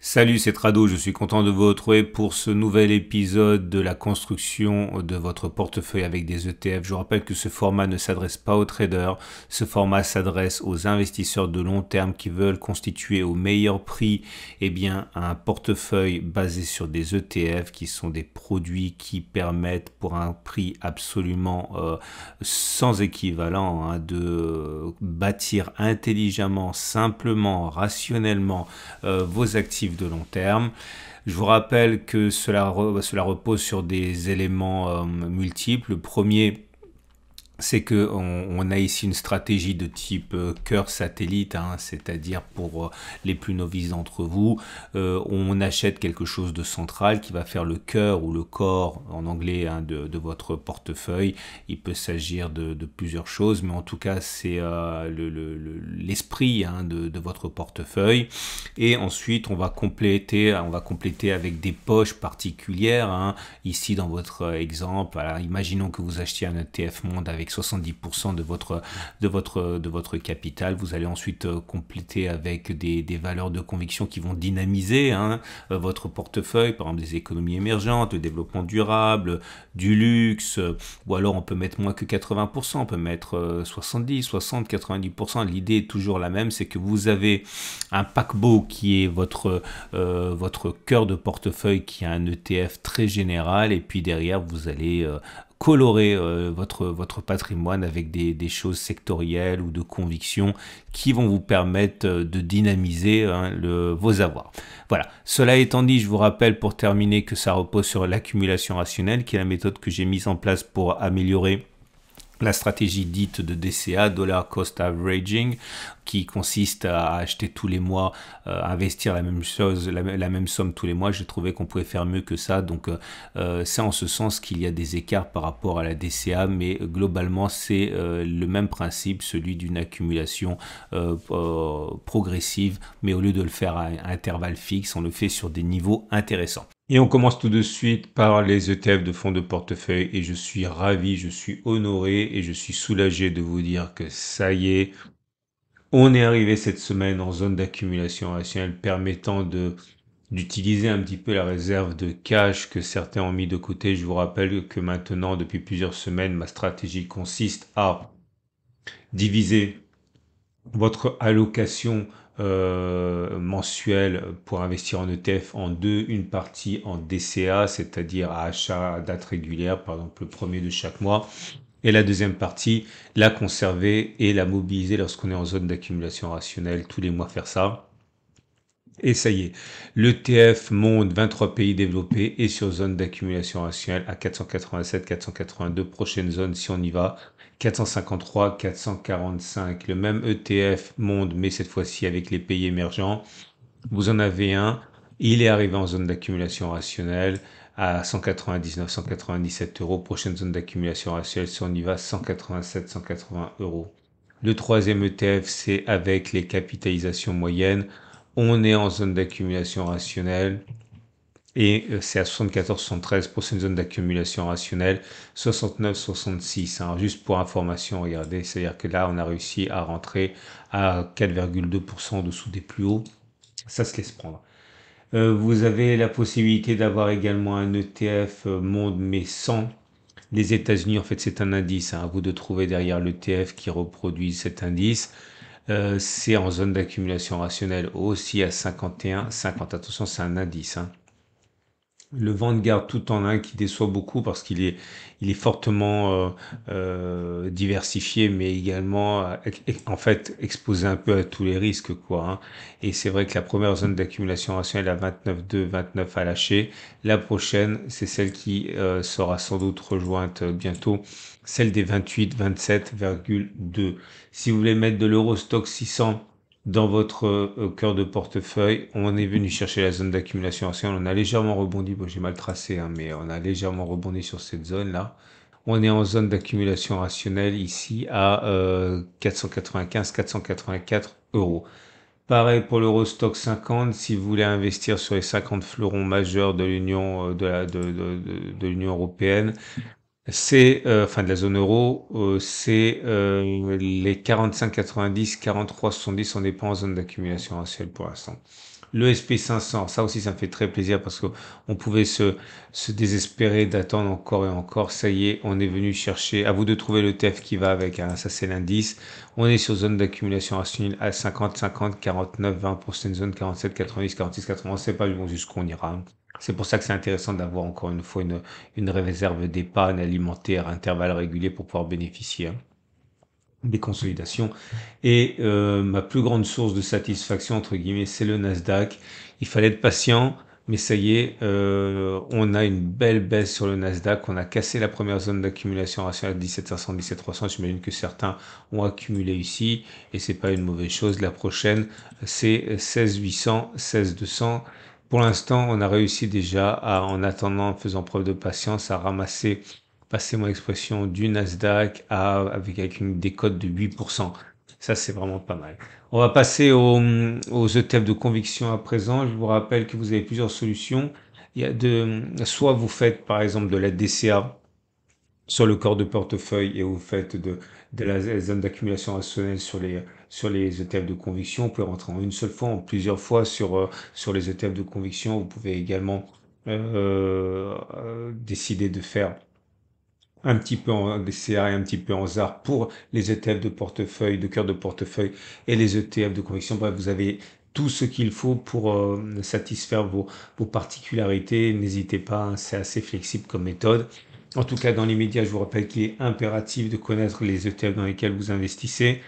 Salut, c'est Trado, je suis content de vous retrouver pour ce nouvel épisode de la construction de votre portefeuille avec des ETF. Je vous rappelle que ce format ne s'adresse pas aux traders, ce format s'adresse aux investisseurs de long terme qui veulent constituer au meilleur prix un portefeuille basé sur des ETF qui sont des produits qui permettent pour un prix absolument sans équivalent de bâtir intelligemment, simplement, rationnellement vos actifs de long terme. Je vous rappelle que cela repose sur des éléments multiples. Le premier, c'est que on a ici une stratégie de type cœur satellite, c'est-à-dire pour les plus novices d'entre vous, on achète quelque chose de central qui va faire le cœur ou le corps en anglais de votre portefeuille. Il peut s'agir de plusieurs choses, mais en tout cas c'est l'esprit de votre portefeuille. Et ensuite on va compléter avec des poches particulières. Ici dans votre exemple, alors, imaginons que vous achetiez un ETF monde avec 70% de votre capital. Vous allez ensuite compléter avec des valeurs de conviction qui vont dynamiser votre portefeuille, par exemple des économies émergentes, le développement durable, du luxe, ou alors on peut mettre moins que 80%, on peut mettre 70, 60, 90%. L'idée est toujours la même, c'est que vous avez un paquebot qui est votre cœur de portefeuille, qui a un ETF très général, et puis derrière vous allez colorer votre patrimoine avec des choses sectorielles ou de conviction qui vont vous permettre de dynamiser vos avoirs. Voilà. Cela étant dit, je vous rappelle pour terminer que ça repose sur l'accumulation rationnelle, qui est la méthode que j'ai mise en place pour améliorer la stratégie dite de DCA, Dollar Cost Averaging, qui consiste à acheter tous les mois, investir la même chose, la même somme tous les mois. J'ai trouvé qu'on pouvait faire mieux que ça, donc c'est en ce sens qu'il y a des écarts par rapport à la DCA, mais globalement c'est le même principe, celui d'une accumulation progressive, mais au lieu de le faire à intervalles fixes, on le fait sur des niveaux intéressants. Et on commence tout de suite par les ETF de fonds de portefeuille, et je suis ravi, je suis honoré et je suis soulagé de vous dire que ça y est, on est arrivé cette semaine en zone d'accumulation rationnelle permettant d'utiliser un petit peu la réserve de cash que certains ont mis de côté. Je vous rappelle que maintenant, depuis plusieurs semaines, ma stratégie consiste à diviser votre allocation mensuelle pour investir en ETF en deux, une partie en DCA, c'est-à-dire à achat à date régulière, par exemple le premier de chaque mois, et la deuxième partie, la conserver et la mobiliser lorsqu'on est en zone d'accumulation rationnelle, tous les mois faire ça. Et ça y est, l'ETF Monde 23 pays développés est sur zone d'accumulation rationnelle à 487, 482, prochaine zone si on y va, 453, 445. Le même ETF Monde, mais cette fois-ci avec les pays émergents. Vous en avez un, il est arrivé en zone d'accumulation rationnelle à 199, 197 euros. Prochaine zone d'accumulation rationnelle si on y va, 187, 180 euros. Le troisième ETF, c'est avec les capitalisations moyennes. On est en zone d'accumulation rationnelle et c'est à 74, 73, prochaine zone d'accumulation rationnelle, 69, 66. Alors juste pour information, regardez, c'est-à-dire que là, on a réussi à rentrer à 4,2% en dessous des plus hauts. Ça se laisse prendre. Vous avez la possibilité d'avoir également un ETF monde, mais sans les États-Unis. En fait, c'est un indice. À vous de trouver derrière l'ETF qui reproduit cet indice. C'est en zone d'accumulation rationnelle aussi à 51, 50. Attention, c'est un indice. Le Vanguard tout en un qui déçoit beaucoup parce il est fortement diversifié, mais également en fait exposé un peu à tous les risques, quoi. Et c'est vrai que la première zone d'accumulation rationnelle à 29,2, 29 à lâcher. La prochaine, c'est celle qui sera sans doute rejointe bientôt, celle des 28, 27,2. Si vous voulez mettre de l'Eurostock 600 dans votre cœur de portefeuille, on est venu chercher la zone d'accumulation ancienne. On a légèrement rebondi. Bon, j'ai mal tracé, mais on a légèrement rebondi sur cette zone-là. On est en zone d'accumulation rationnelle ici à 495, 484 euros. Pareil pour l'Eurostock 50. Si vous voulez investir sur les 50 fleurons majeurs de l'Union de l'Union européenne, c'est enfin de la zone euro, c'est les 45, 90, 43, 70. On n'est pas en zone d'accumulation rationnelle pour l'instant. Le SP500, ça aussi, ça me fait très plaisir parce que on pouvait se désespérer d'attendre encore et encore. Ça y est, on est venu chercher. À vous de trouver le TF qui va avec, hein. Ça, c'est l'indice. On est sur zone d'accumulation rationnelle à 50, 50, 49, 20 pour cette zone, 47, 90, 46, 80. On sait pas jusqu'où on ira, hein. C'est pour ça que c'est intéressant d'avoir encore une fois une réserve d'épargne alimentaire à intervalles réguliers pour pouvoir bénéficier, hein, des consolidations. Et ma plus grande source de satisfaction, entre guillemets, c'est le Nasdaq. Il fallait être patient, mais ça y est, on a une belle baisse sur le Nasdaq. On a cassé la première zone d'accumulation rationnelle 17 500, 17 300. J'imagine que certains ont accumulé ici, et c'est pas une mauvaise chose. La prochaine, c'est 16 800, 16 200. Pour l'instant, on a réussi déjà à, en attendant, en faisant preuve de patience, à ramasser, passez-moi l'expression, du Nasdaq avec une décote de 8%. Ça, c'est vraiment pas mal. On va passer aux ETF de conviction à présent. Je vous rappelle que vous avez plusieurs solutions. Il y a soit vous faites par exemple de la DCA sur le corps de portefeuille et vous faites de la zone d'accumulation rationnelle sur les ETF de conviction. Vous pouvez rentrer en une seule fois, en plusieurs fois sur les ETF de conviction. Vous pouvez également décider de faire un petit peu en DCA et un petit peu en ZAR pour les ETF de portefeuille, de cœur de portefeuille et les ETF de conviction. Bref, vous avez tout ce qu'il faut pour satisfaire vos particularités. N'hésitez pas, hein, c'est assez flexible comme méthode. En tout cas, dans l'immédiat, je vous rappelle qu'il est impératif de connaître les ETF dans lesquels vous investissez.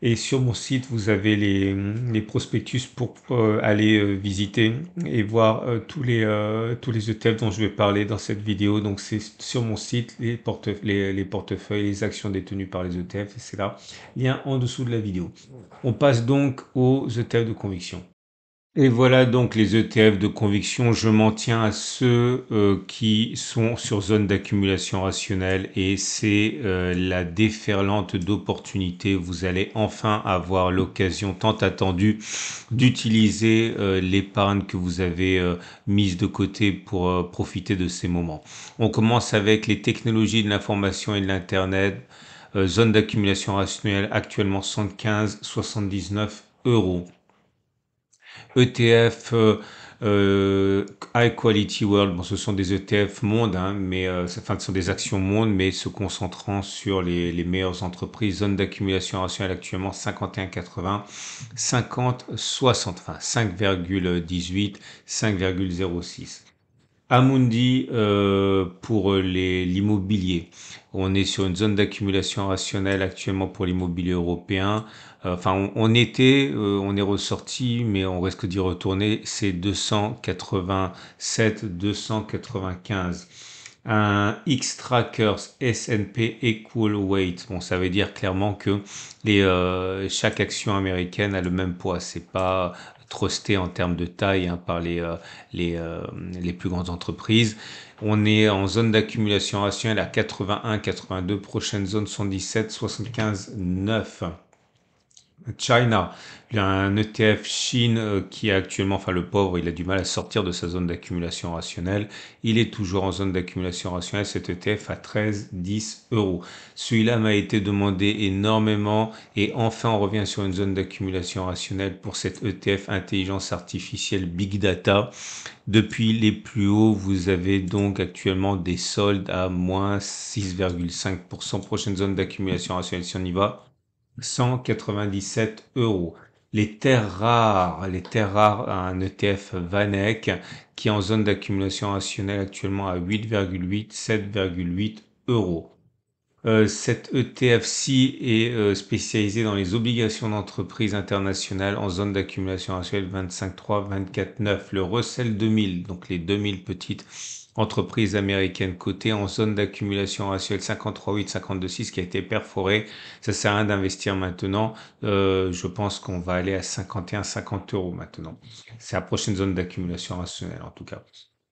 Et sur mon site, vous avez les prospectus pour aller visiter et voir tous les ETF dont je vais parler dans cette vidéo. Donc c'est sur mon site, les portefeuilles, les actions détenues par les ETF, et c'est là, lien en dessous de la vidéo. On passe donc aux ETF de conviction. Et voilà donc les ETF de conviction. Je m'en tiens à ceux qui sont sur zone d'accumulation rationnelle, et c'est la déferlante d'opportunités. Vous allez enfin avoir l'occasion tant attendue d'utiliser l'épargne que vous avez mise de côté pour profiter de ces moments. On commence avec les technologies de l'information et de l'Internet. Zone d'accumulation rationnelle actuellement 75,79 euros. ETF High Quality World, bon, ce sont des ETF monde, hein, mais enfin, ce sont des actions monde, mais se concentrant sur les meilleures entreprises. Zone d'accumulation rationnelle actuellement 51,80, 50,60, enfin 5,18, 5,06. Amundi pour l'immobilier. On est sur une zone d'accumulation rationnelle actuellement pour l'immobilier européen. Enfin, on était, on est ressorti, mais on risque d'y retourner. C'est 287, 295. Un X-Trackers S&P Equal Weight. Bon, ça veut dire clairement que chaque action américaine a le même poids. C'est pas trusté en termes de taille, hein, par les plus grandes entreprises. On est en zone d'accumulation rationnelle à 81, 82. Prochaine zone 117, 75, 9. China, il y a un ETF Chine qui est actuellement, enfin le pauvre, il a du mal à sortir de sa zone d'accumulation rationnelle. Il est toujours en zone d'accumulation rationnelle, cet ETF à 13, 10 euros. Celui-là m'a été demandé énormément, et enfin on revient sur une zone d'accumulation rationnelle pour cet ETF intelligence artificielle Big Data. Depuis les plus hauts, vous avez donc actuellement des soldes à moins 6,5%. Prochaine zone d'accumulation rationnelle, si on y va. 197 euros. Les terres rares, un ETF Vanek qui est en zone d'accumulation rationnelle actuellement à 8,8, 7,8 euros. Cet ETF-ci est spécialisé dans les obligations d'entreprise internationales en zone d'accumulation rationnelle 25,3, 24,9. Le Russell 2000, donc les 2000 petites entreprises américaines cotées en zone d'accumulation rationnelle 53,8, 52,6 qui a été perforé. Ça sert à rien d'investir maintenant. Je pense qu'on va aller à 51, 50 euros maintenant. C'est la prochaine zone d'accumulation rationnelle en tout cas.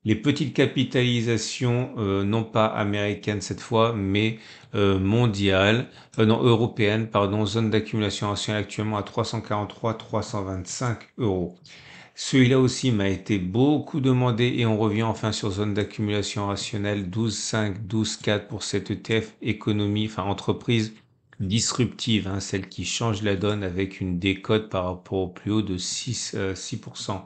Les petites capitalisations, non pas américaines cette fois, mais mondiales, non, européennes, pardon, zone d'accumulation rationnelle actuellement à 343, 325 euros. Celui-là aussi m'a été beaucoup demandé, et on revient enfin sur zone d'accumulation rationnelle 12,5, 12,4 pour cette ETF économie, enfin entreprise disruptive, hein, celle qui change la donne avec une décote par rapport au plus haut de 6%.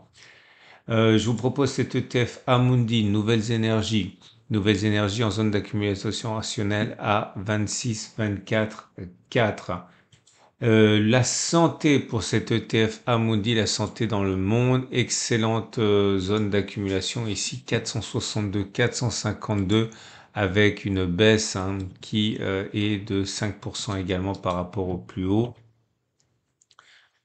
Je vous propose cet ETF Amundi, Nouvelles énergies en zone d'accumulation rationnelle à 26, 24, 4. La santé pour cet ETF Amundi, la santé dans le monde, excellente zone d'accumulation ici 462, 452 avec une baisse qui est de 5% également par rapport au plus haut.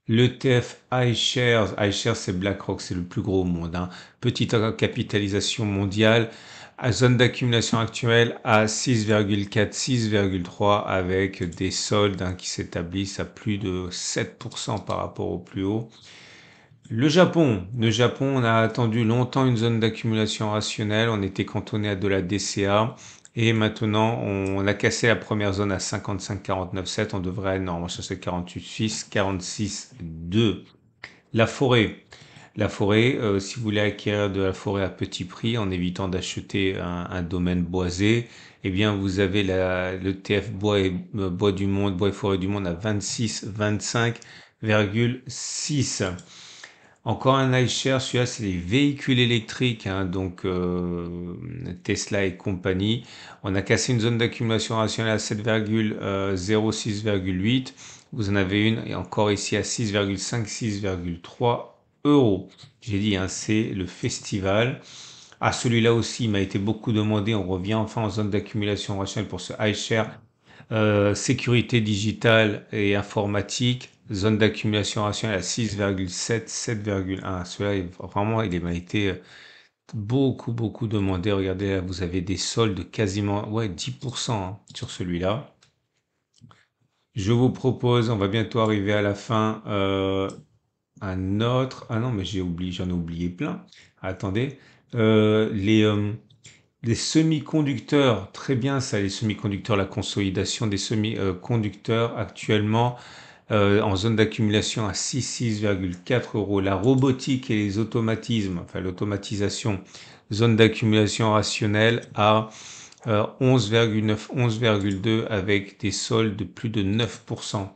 L'ETF iShares, iShares c'est BlackRock, c'est le plus gros au monde. Petite capitalisation mondiale, à zone d'accumulation actuelle à 6,4, 6,3 avec des soldes qui s'établissent à plus de 7% par rapport au plus haut. Le Japon, on a attendu longtemps une zone d'accumulation rationnelle, on était cantonné à de la DCA et maintenant on a cassé la première zone à 55,49,7, on devrait normalement chercher 48,6, 46,2. La forêt. La forêt, si vous voulez acquérir de la forêt à petit prix en évitant d'acheter un domaine boisé, eh bien vous avez le TF bois du monde, bois et forêt du monde à 26, 25,6. Encore un iShare, celui-là c'est les véhicules électriques, donc Tesla et compagnie. On a cassé une zone d'accumulation rationnelle à 7,06,8. Vous en avez une et encore ici à 6,5, 6,3 euros. J'ai dit, c'est le festival. Ah, celui-là aussi, il m'a été beaucoup demandé. On revient enfin en zone d'accumulation rationnelle pour ce iShare. Sécurité digitale et informatique, zone d'accumulation rationnelle à 6,7, 7,1. Celui-là, vraiment, il m'a été beaucoup demandé. Regardez, là, vous avez des soldes quasiment 10% sur celui-là. Je vous propose, on va bientôt arriver à la fin, un autre. Ah non, mais j'en ai oublié plein. Attendez. Les semi-conducteurs, très bien ça, les semi-conducteurs, la consolidation des semi-conducteurs actuellement en zone d'accumulation à 6,4 euros. La robotique et les automatismes, enfin l'automatisation, zone d'accumulation rationnelle à 11,9, 11,2 avec des soldes de plus de 9%.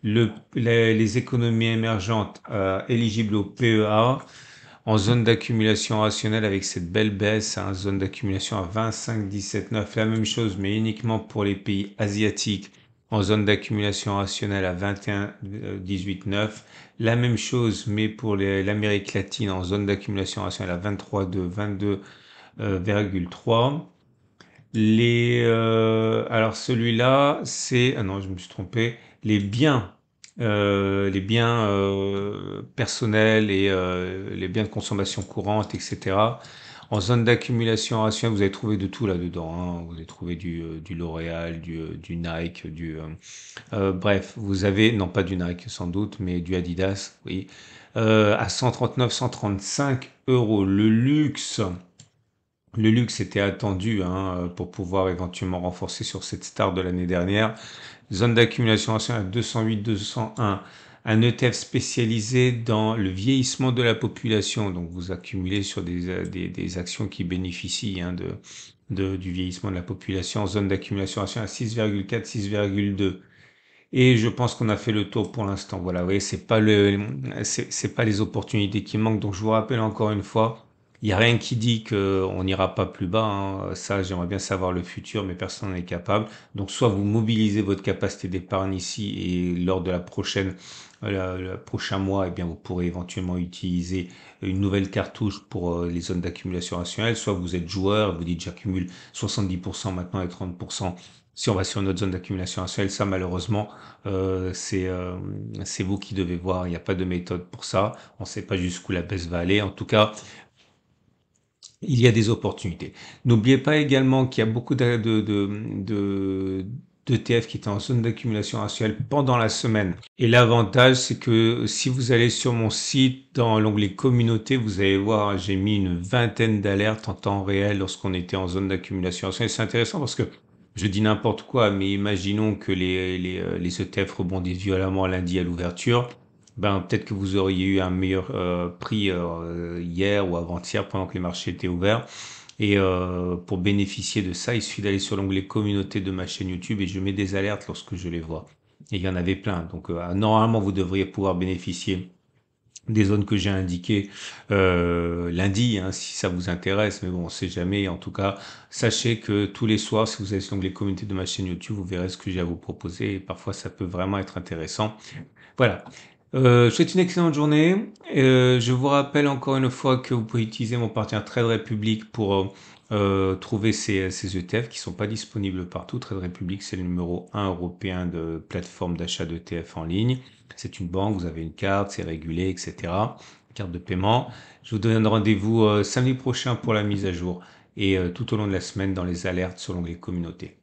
Les économies émergentes éligibles au PEA en zone d'accumulation rationnelle avec cette belle baisse, zone d'accumulation à 25, 17, 9. La même chose, mais uniquement pour les pays asiatiques en zone d'accumulation rationnelle à 21, 18, 9. La même chose, mais pour l'Amérique latine en zone d'accumulation rationnelle à 23, 2, 22,3. Alors celui-là, c'est, ah non, je me suis trompé, les biens personnels et les biens de consommation courante, etc. En zone d'accumulation rationnelle, vous avez trouvé de tout là-dedans. Vous avez trouvé du L'Oréal, du Nike, bref, vous avez, non pas du Nike sans doute, mais du Adidas, oui, à 139, 135 euros. Le luxe était attendu pour pouvoir éventuellement renforcer sur cette star de l'année dernière. Zone d'accumulation ancienne à 208, 201. Un ETF spécialisé dans le vieillissement de la population. Donc vous accumulez sur des actions qui bénéficient du vieillissement de la population. Zone d'accumulation ancienne à 6,4, 6,2. Et je pense qu'on a fait le tour pour l'instant. Voilà, vous voyez, c'est pas les opportunités qui manquent. Donc je vous rappelle encore une fois, il n'y a rien qui dit qu'on n'ira pas plus bas. Ça, j'aimerais bien savoir le futur, mais personne n'est capable. Donc soit vous mobilisez votre capacité d'épargne ici et lors de le prochain mois, eh bien vous pourrez éventuellement utiliser une nouvelle cartouche pour les zones d'accumulation rationnelle. Soit vous êtes joueur, vous dites j'accumule 70% maintenant et 30%. Si on va sur notre zone d'accumulation rationnelle, ça malheureusement, c'est vous qui devez voir. Il n'y a pas de méthode pour ça. On ne sait pas jusqu'où la baisse va aller. En tout cas, il y a des opportunités. N'oubliez pas également qu'il y a beaucoup d'ETF qui étaient en zone d'accumulation rationnelle pendant la semaine. Et l'avantage, c'est que si vous allez sur mon site, dans l'onglet communauté, vous allez voir, j'ai mis une vingtaine d'alertes en temps réel lorsqu'on était en zone d'accumulation rationnelle. C'est intéressant parce que je dis n'importe quoi, mais imaginons que les ETF rebondissent violemment lundi à l'ouverture. Peut-être que vous auriez eu un meilleur prix hier ou avant-hier pendant que les marchés étaient ouverts. Et pour bénéficier de ça, il suffit d'aller sur l'onglet communauté de ma chaîne YouTube et je mets des alertes lorsque je les vois. Et il y en avait plein. Donc normalement, vous devriez pouvoir bénéficier des zones que j'ai indiquées lundi, hein, si ça vous intéresse. Mais bon, on sait jamais. En tout cas, sachez que tous les soirs, si vous allez sur l'onglet communauté de ma chaîne YouTube, vous verrez ce que j'ai à vous proposer. Et parfois, ça peut vraiment être intéressant. Voilà. Je vous souhaite une excellente journée. Je vous rappelle encore une fois que vous pouvez utiliser mon partenaire Trade Republic pour trouver ces ETF qui sont pas disponibles partout. Trade Republic, c'est le numéro 1 européen de plateforme d'achat d'ETF en ligne. C'est une banque, vous avez une carte, c'est régulé, etc. Carte de paiement. Je vous donne rendez-vous samedi prochain pour la mise à jour et tout au long de la semaine dans les alertes sur l'onglet communauté.